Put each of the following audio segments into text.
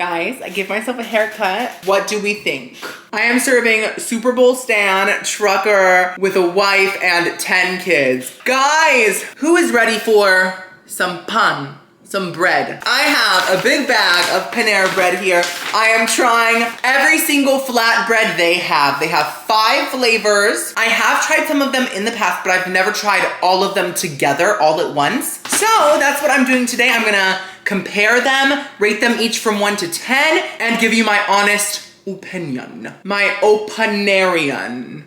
Guys, I give myself a haircut. What do we think? I am serving Super Bowl stan trucker with a wife and 10 kids. Guys, who is ready for some pan? Some bread. I have a big bag of Panera bread here. I am trying every single flatbread they have. They have 5 flavors. I have tried some of them in the past, but I've never tried all of them together all at once. So that's what I'm doing today. I'm gonna compare them, rate them each from 1 to 10, and give you my honest opinion. My opinarian.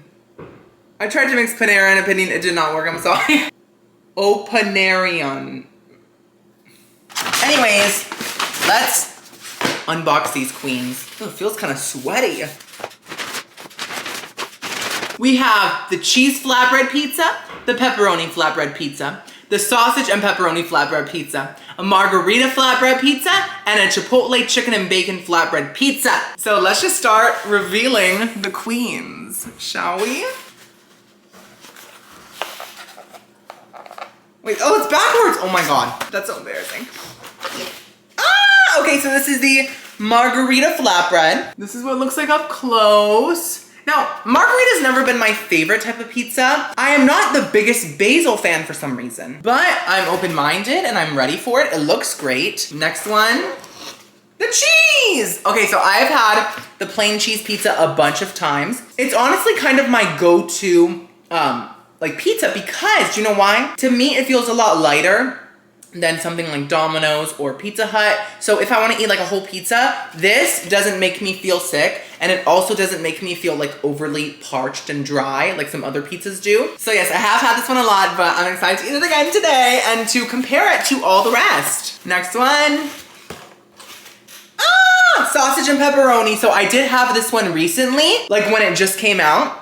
I tried to mix Panera and opinion. It did not work, I'm sorry. Opinarian. Anyways, let's unbox these queens. Ooh, it feels kind of sweaty. We have the cheese flatbread pizza, the pepperoni flatbread pizza, the sausage and pepperoni flatbread pizza, a margarita flatbread pizza, and a Chipotle chicken and bacon flatbread pizza. So let's just start revealing the queens, shall we? Wait, oh, it's backwards. Oh my God, that's so embarrassing. Ah, okay, so this is the margarita flatbread. This is what it looks like up close. Now, margarita's never been my favorite type of pizza. I am not the biggest basil fan for some reason, but I'm open-minded and I'm ready for it. It looks great. Next one, the cheese. Okay, so I've had the plain cheese pizza a bunch of times. It's honestly kind of my go-to like pizza because, do you know why? To me, it feels a lot lighter than something like Domino's or Pizza Hut. So if I wanna eat like a whole pizza, this doesn't make me feel sick, and it also doesn't make me feel like overly parched and dry like some other pizzas do. So yes, I have had this one a lot, but I'm excited to eat it again today and to compare it to all the rest. Next one. Ah, sausage and pepperoni. So I did have this one recently, like when it just came out.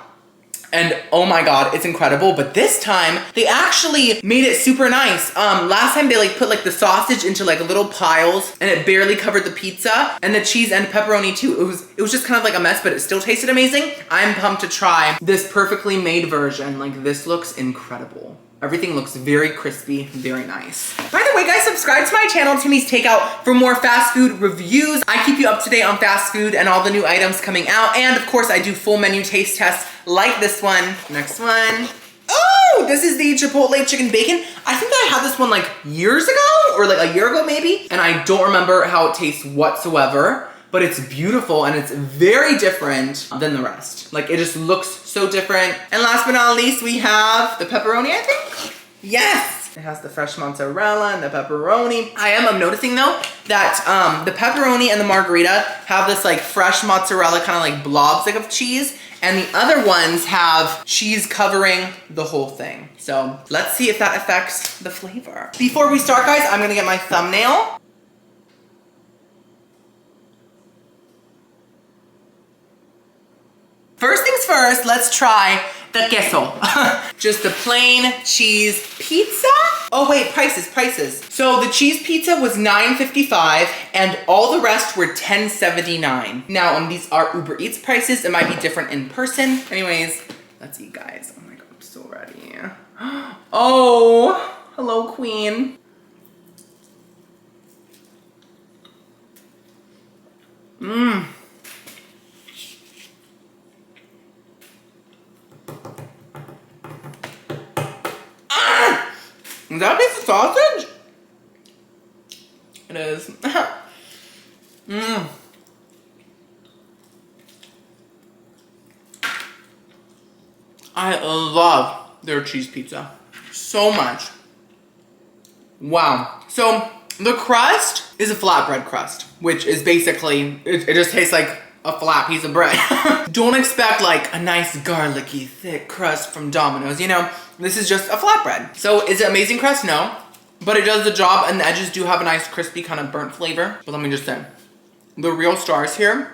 And oh my God, it's incredible. But this time they actually made it super nice. Last time they like put like the sausage into like little piles and it barely covered the pizza, and the cheese and pepperoni too. It was just kind of like a mess, but it still tasted amazing. I'm pumped to try this perfectly made version. Like this looks incredible. Everything looks very crispy, very nice. By the way, guys, subscribe to my channel, Timmy's Takeout, for more fast food reviews. I keep you up to date on fast food and all the new items coming out. And of course, I do full menu taste tests like this one. Next one. Oh, this is the Chipotle chicken bacon. I think I had this one like years ago, or like a year ago maybe. And I don't remember how it tastes whatsoever, but it's beautiful and it's very different than the rest. Like it just looks so different. And last but not least, we have the pepperoni, I think. Yes, it has the fresh mozzarella and the pepperoni. I'm noticing though that the pepperoni and the margarita have this like fresh mozzarella kind of like blobs like of cheese, and the other ones have cheese covering the whole thing. So let's see if that affects the flavor. Before we start, guys, I'm gonna get my thumbnail. First things first, let's try the queso. Just the plain cheese pizza. Oh wait, prices. So the cheese pizza was $9.55 and all the rest were $10.79. Now, these are Uber Eats prices. It might be different in person. Anyways, let's eat, guys. Oh my God, I'm so ready. Oh, hello, queen. Mmm. Is that a piece of sausage? It is. Mmm. I love their cheese pizza so much. Wow. So the crust is a flatbread crust, which is basically, it just tastes like a flat piece of bread. Don't expect like a nice garlicky thick crust from Domino's, you know? This is just a flatbread. So is it amazing crust? No, but it does the job, and the edges do have a nice crispy kind of burnt flavor. But let me just say, the real stars here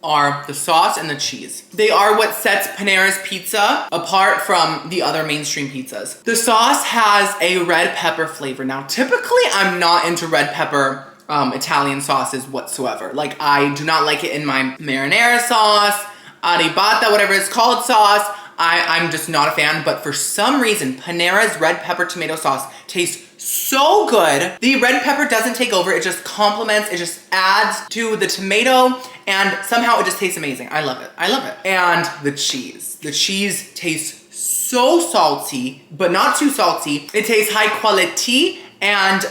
are the sauce and the cheese. They are what sets Panera's pizza apart from the other mainstream pizzas. The sauce has a red pepper flavor. Now, typically I'm not into red pepper Italian sauces whatsoever. Like I do not like it in my marinara sauce, arrabbiata, whatever it's called sauce. I'm just not a fan, but for some reason, Panera's red pepper tomato sauce tastes so good. The red pepper doesn't take over. It just complements, it just adds to the tomato, and somehow it just tastes amazing. I love it. I love it. And the cheese. The cheese tastes so salty, but not too salty. It tastes high quality, and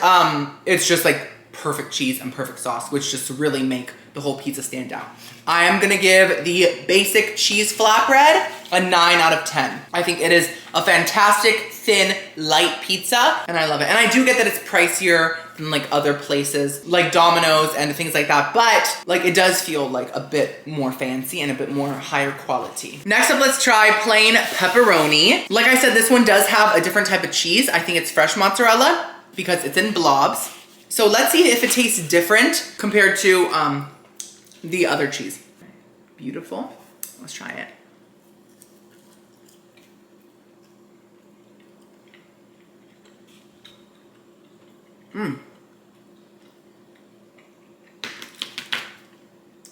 it's just like perfect cheese and perfect sauce, which just really make the whole pizza stand out. I am gonna give the basic cheese flatbread a 9 out of 10. I think it is a fantastic, thin, light pizza, and I love it. And I do get that it's pricier than like other places, like Domino's and things like that, but like it does feel like a bit more fancy and a bit more higher quality. Next up, let's try plain pepperoni. Like I said, this one does have a different type of cheese. I think it's fresh mozzarella because it's in blobs. So let's see if it tastes different compared to the other cheese. Beautiful. Let's try it.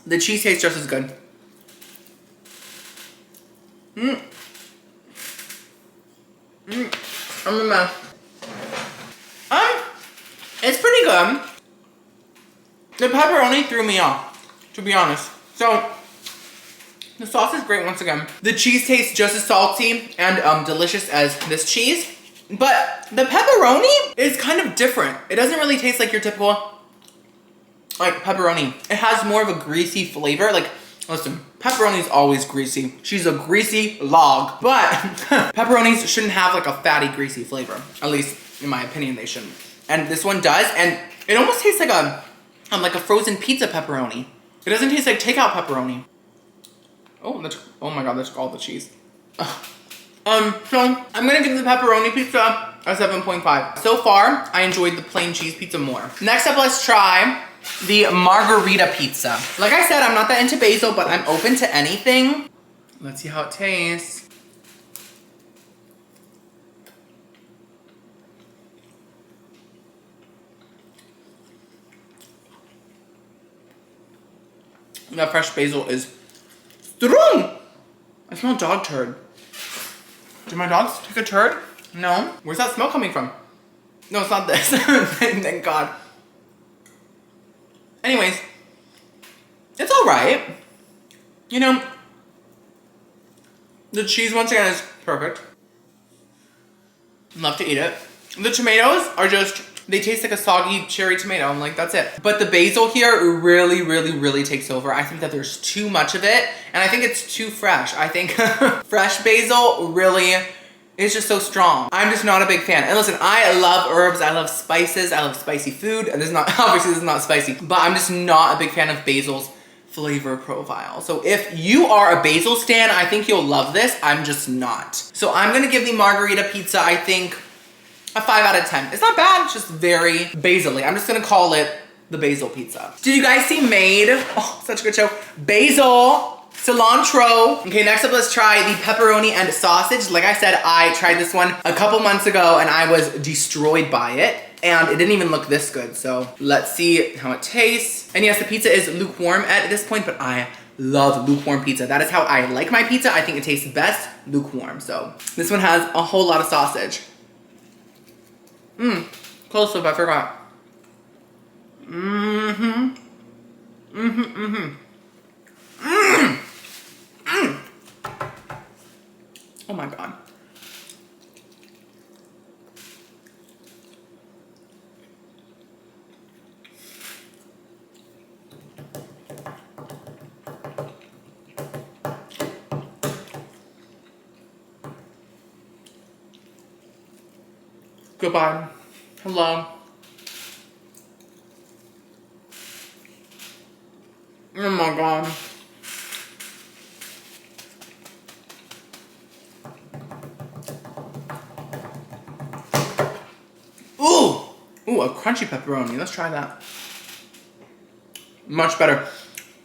The cheese tastes just as good. I'm a mess. It's pretty good. The pepperoni threw me off, to be honest. So, the sauce is great once again. The cheese tastes just as salty and delicious as this cheese. But the pepperoni is kind of different. It doesn't really taste like your typical like pepperoni. It has more of a greasy flavor. Like, listen, pepperoni's always greasy. She's a greasy log. But pepperonis shouldn't have like a fatty, greasy flavor. At least, in my opinion, they shouldn't. And this one does, and it almost tastes like a frozen pizza pepperoni. It doesn't taste like takeout pepperoni. Oh, oh my god, that's all the cheese. So I'm gonna give the pepperoni pizza a 7.5. So far, I enjoyed the plain cheese pizza more. Next up, let's try the margarita pizza. Like I said, I'm not that into basil, but I'm open to anything. Let's see how it tastes. That fresh basil is strong. I smell dog turd. Did my dogs take a turd? No. Where's that smell coming from? No, it's not this. Thank God. Anyways, it's all right. You know, the cheese once again is perfect. Love to eat it. The tomatoes are just, they taste like a soggy cherry tomato. I'm like, that's it. But the basil here really, really, really takes over. I think that there's too much of it, and I think it's too fresh. I think fresh basil really is just so strong. I'm just not a big fan. And listen, I love herbs, I love spices, I love spicy food. And this is not, obviously this is not spicy, but I'm just not a big fan of basil's flavor profile. So if you are a basil stan, I think you'll love this. I'm just not. So I'm gonna give the margarita pizza, I think, a 5 out of 10. It's not bad, it's just very basil-y. I'm just gonna call it the basil pizza. Did you guys see Made? Oh, such a good show. Basil, cilantro. Okay, next up, let's try the pepperoni and sausage. Like I said, I tried this one a couple months ago and I was destroyed by it. And it didn't even look this good. So let's see how it tastes. And yes, the pizza is lukewarm at this point, but I love lukewarm pizza. That is how I like my pizza. I think it tastes best lukewarm. So this one has a whole lot of sausage. Close up, I forgot. Oh my god. Goodbye. Hello. Oh my god. Ooh, a crunchy pepperoni. Let's try that. Much better.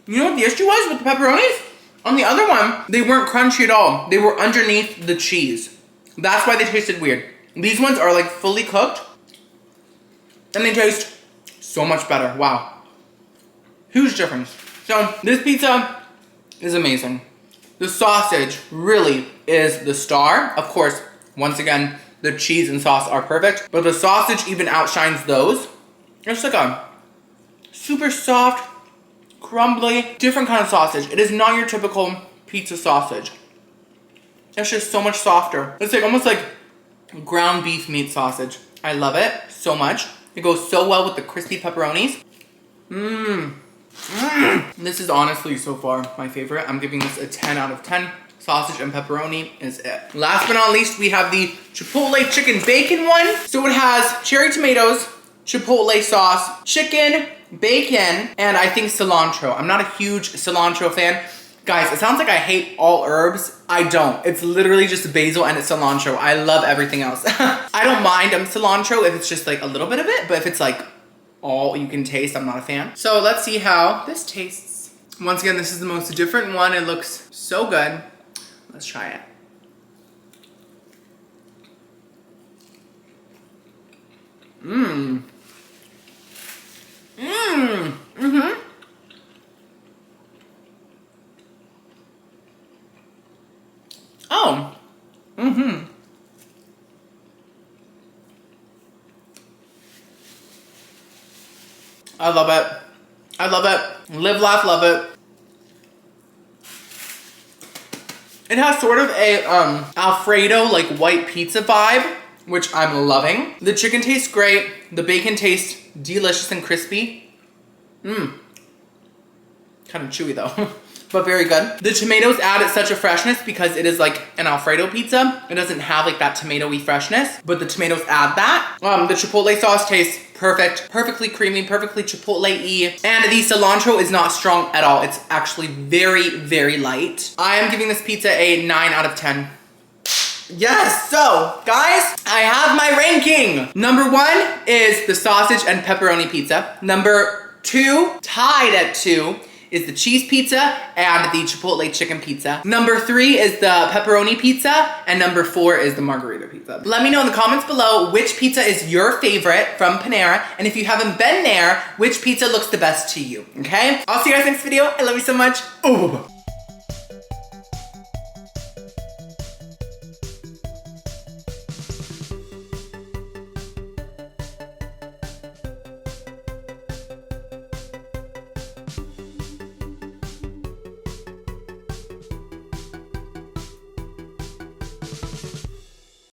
You know what the issue was with the pepperonis? On the other one, they weren't crunchy at all. They were underneath the cheese. That's why they tasted weird. These ones are like fully cooked and they taste so much better. Wow. Huge difference. So this pizza is amazing. The sausage really is the star. Of course, once again, The cheese and sauce are perfect, but the sausage even outshines those. It's like a super soft, crumbly, different kind of sausage. It is not your typical pizza sausage. It's just so much softer. It's like almost like ground beef meat sausage. I love it so much. It goes so well with the crispy pepperonis. This is honestly so far my favorite. I'm giving this a 10 out of 10. Sausage and pepperoni is it. Last but not least, we have the Chipotle chicken bacon one. So it has cherry tomatoes, Chipotle sauce, chicken, bacon, and I think cilantro. I'm not a huge cilantro fan. Guys, it sounds like I hate all herbs. I don't. It's literally just basil and it's cilantro. I love everything else. I don't mind cilantro if it's just like a little bit of it, but if it's like all you can taste, I'm not a fan. So let's see how this tastes. Once again, this is the most different one. It looks so good. Let's try it. Oh. I love it. I love it. Live, laugh, love it. It has sort of a Alfredo, like white pizza vibe, which I'm loving. The chicken tastes great. The bacon tastes delicious and crispy. Kind of chewy though, but very good. The tomatoes added such a freshness because it is like an Alfredo pizza. It doesn't have like that tomatoey freshness, but the tomatoes add that. The Chipotle sauce tastes perfect, perfectly creamy, perfectly Chipotle-y. And the cilantro is not strong at all. It's actually very, very light. I am giving this pizza a 9 out of 10. Yes, so guys, I have my ranking. Number 1 is the sausage and pepperoni pizza. Number 2, tied at 2, is the cheese pizza and the Chipotle chicken pizza. Number 3 is the pepperoni pizza, and number 4 is the margarita pizza. Let me know in the comments below which pizza is your favorite from Panera, and if you haven't been there, which pizza looks the best to you, okay? I'll see you guys next video. I love you so much. Ooh.